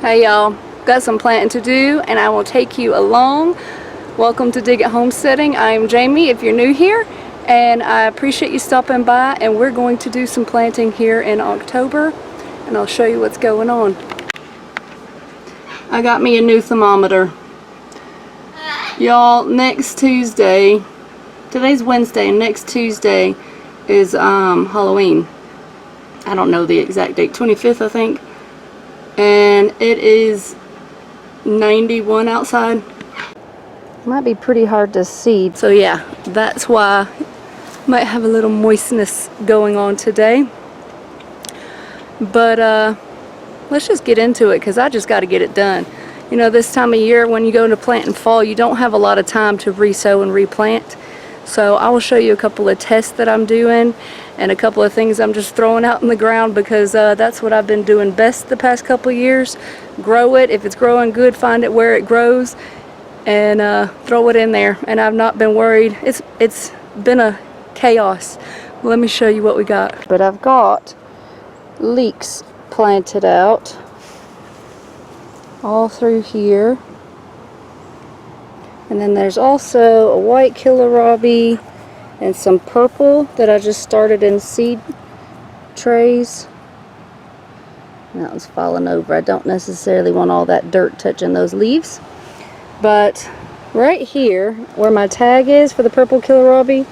Hey y'all, got some planting to do and I will take you along. Welcome to Dig at Homesteading. I am Jamie if you're new here, and I appreciate you stopping by, and we're going to do some planting here in October and I'll show you what's going on. I got me a new thermometer. Y'all, next Tuesday, today's Wednesday, and next Tuesday is Halloween. I don't know the exact date, 25th I think. And it is 91 outside. Might be pretty hard to see. So yeah, that's why I might have a little moistness going on today. But let's just get into it because I just got to get it done. You know, this time of year when you go into plant in fall, you don't have a lot of time to re-sow and replant. So I will show you a couple of tests that I'm doing and a couple of things I'm just throwing out in the ground because that's what I've been doing best the past couple of years. Grow it. If it's growing good, find it where it grows and throw it in there. And I've not been worried. It's been a chaos. Let me show you what we got. But I've got leeks planted out all through here. And then there's also a white kohlrabi and some purple that I just started in seed trays. And that was falling over. I don't necessarily want all that dirt touching those leaves. But right here, where my tag is for the purple kohlrabi,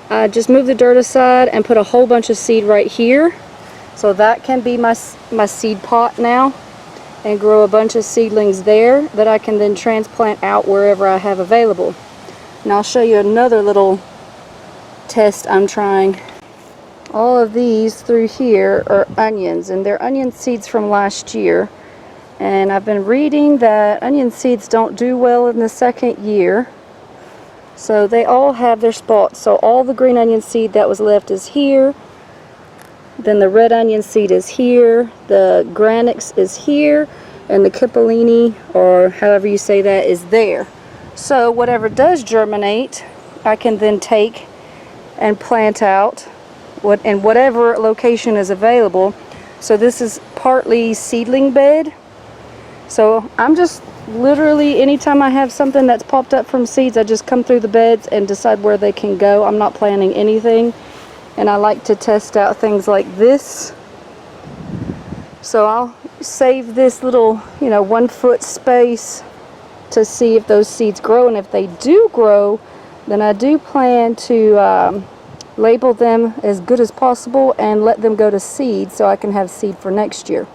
I just moved the dirt aside and put a whole bunch of seed right here. So that can be my seed pot now, and grow a bunch of seedlings there that I can then transplant out wherever I have available. And I'll show you another little test I'm trying. All of these through here are onions, and they're onion seeds from last year. And I've been reading that onion seeds don't do well in the second year. So they all have their spots. So all the green onion seed that was left is here. Then the red onion seed is here, the granix is here, and the cipollini, or however you say that, is there. So whatever does germinate, I can then take and plant out in whatever location is available. So this is partly seedling bed. So I'm just literally, anytime I have something that's popped up from seeds, I just come through the beds and decide where they can go. I'm not planting anything. And I like to test out things like this. So I'll save this little, 1 foot space to see if those seeds grow. And if they do grow, then I do plan to label them as good as possible and let them go to seed so I can have seed for next year.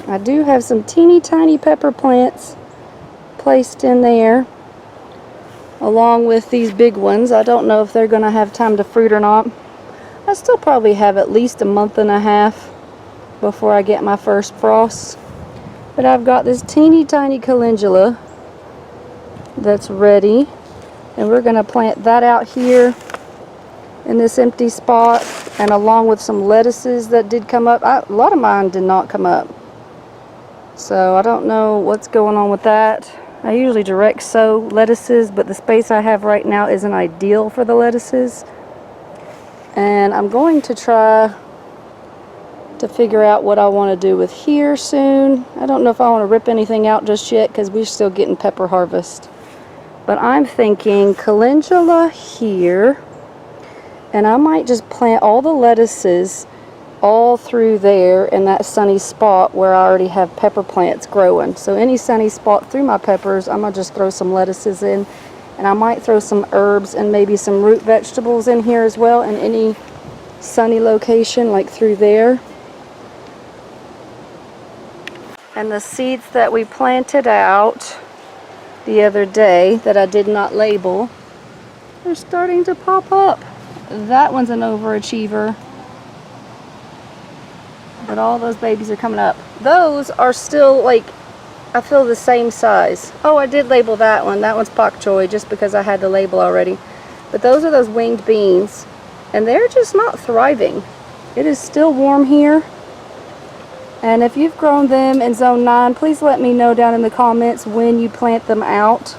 I do have some teeny tiny pepper plants placed in there, along with these big ones. I don't know if they're going to have time to fruit or not. I still probably have at least a month and a half before I get my first frost. But I've got this teeny tiny calendula that's ready, and we're going to plant that out here in this empty spot, and along with some lettuces that did come up. A lot of mine did not come up, so I don't know what's going on with that. I usually direct sow lettuces, but the space I have right now isn't ideal for the lettuces. And I'm going to try to figure out what I want to do with here soon. I don't know if I want to rip anything out just yet because we're still getting pepper harvest. But I'm thinking calendula here, and I might just plant all the lettuces all through there in that sunny spot where I already have pepper plants growing. So any sunny spot through my peppers, I'm going to just throw some lettuces in. And I might throw some herbs and maybe some root vegetables in here as well, in any sunny location like through there. And the seeds that we planted out the other day that I did not label, they're starting to pop up. That one's an overachiever, but all those babies are coming up. Those are still like, I feel the same size. Oh, I did label that one. That one's pak choi just because I had the label already. But those are those winged beans, and they're just not thriving. It is still warm here. And if you've grown them in zone 9, please let me know down in the comments when you plant them out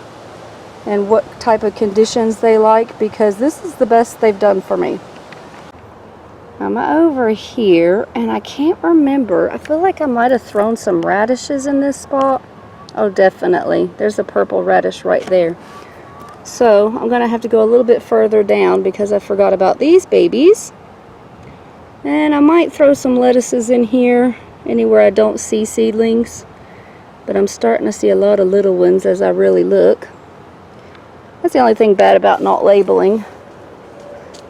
and what type of conditions they like, because this is the best they've done for me. I'm over here, and I can't remember. I feel like I might have thrown some radishes in this spot. Oh, definitely. There's a purple radish right there. So I'm going to have to go a little bit further down because I forgot about these babies. And I might throw some lettuces in here, anywhere I don't see seedlings. But I'm starting to see a lot of little ones as I really look. That's the only thing bad about not labeling,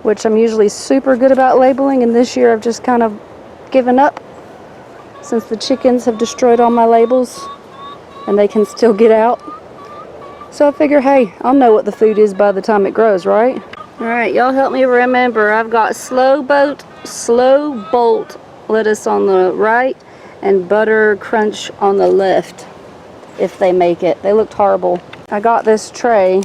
which I'm usually super good about labeling, and this year I've just kind of given up since the chickens have destroyed all my labels and they can still get out. So I figure, hey, I'll know what the food is by the time it grows, right? Alright, y'all help me remember. I've got slow bolt lettuce on the right and butter crunch on the left, if they make it. They looked horrible. I got this tray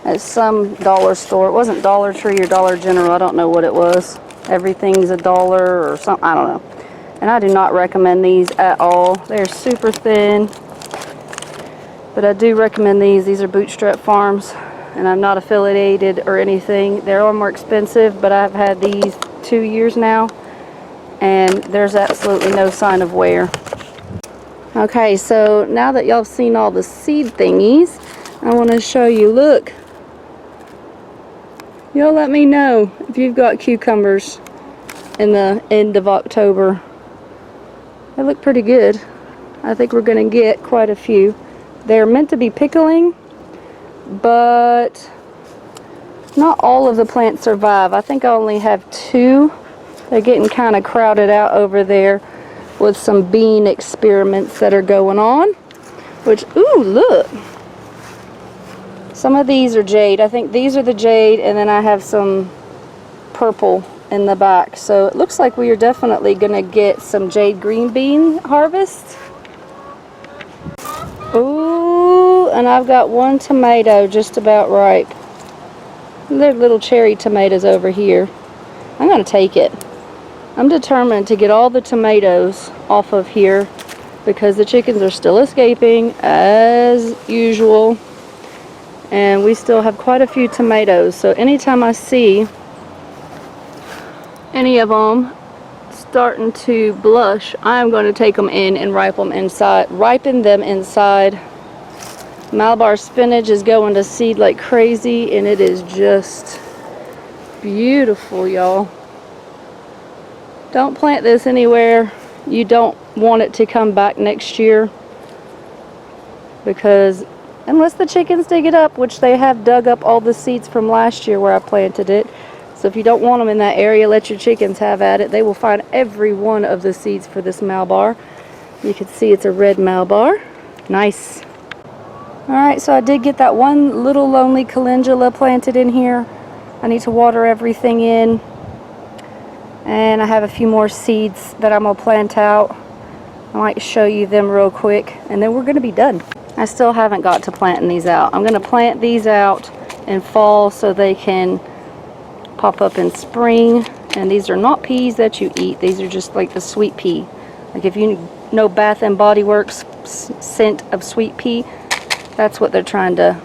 at some dollar store. It wasn't Dollar Tree or Dollar General. I don't know what it was. Everything's $1 or something. I don't know. And I do not recommend these at all. They're super thin. But I do recommend these. These are Bootstrap Farms. And I'm not affiliated or anything. They're a little more expensive, but I've had these 2 years now. And there's absolutely no sign of wear. Okay, so now that y'all have seen all the seed thingies, I want to show you. Look. Y'all let me know if you've got cucumbers in the end of October. They look pretty good. I think we're going to get quite a few. They're meant to be pickling, but not all of the plants survive. I think I only have 2. They're getting kind of crowded out over there with some bean experiments that are going on. Which, ooh, look. Some of these are jade. I think these are the jade, and then I have some purple in the back. So it looks like we are definitely going to get some jade green bean harvest. Ooh, and I've got 1 tomato just about ripe. They're little cherry tomatoes over here. I'm going to take it. I'm determined to get all the tomatoes off of here because the chickens are still escaping as usual. And we still have quite a few tomatoes. So anytime I see any of them starting to blush, I'm going to take them in and ripen them inside. Malabar spinach is going to seed like crazy, and it is just beautiful, y'all. Don't plant this anywhere you don't want it to come back next year, because unless the chickens dig it up, which they have dug up all the seeds from last year where I planted it. So if you don't want them in that area, let your chickens have at it. They will find every one of the seeds for this Malabar. You can see it's a red Malabar. Nice. Alright, so I did get that one little lonely calendula planted in here. I need to water everything in. And I have a few more seeds that I'm going to plant out. I might show you them real quick, and then we're going to be done. I still haven't got to planting these out. I'm going to plant these out in fall so they can pop up in spring. And these are not peas that you eat. These are just like the sweet pea. Like if you know Bath and Body Works scent of sweet pea, that's what they're trying to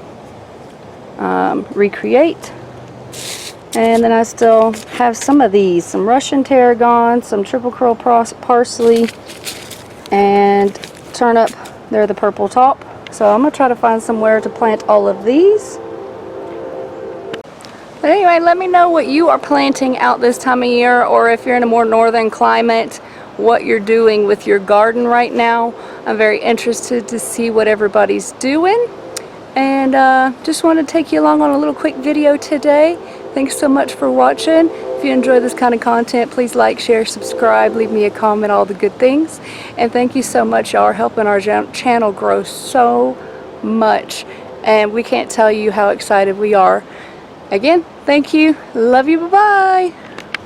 recreate. And then I still have some of these, some Russian tarragon, some triple curl parsley, and turnip. They're the purple top. So I'm going to try to find somewhere to plant all of these. But anyway, let me know what you are planting out this time of year, or if you're in a more northern climate, what you're doing with your garden right now. I'm very interested to see what everybody's doing. And just want to take you along on a little quick video today. Thanks so much for watching. If you enjoy this kind of content, please like, share, subscribe, leave me a comment, all the good things. And thank you so much. Y'all are helping our channel grow so much. And we can't tell you how excited we are. Again, thank you. Love you. Bye-bye.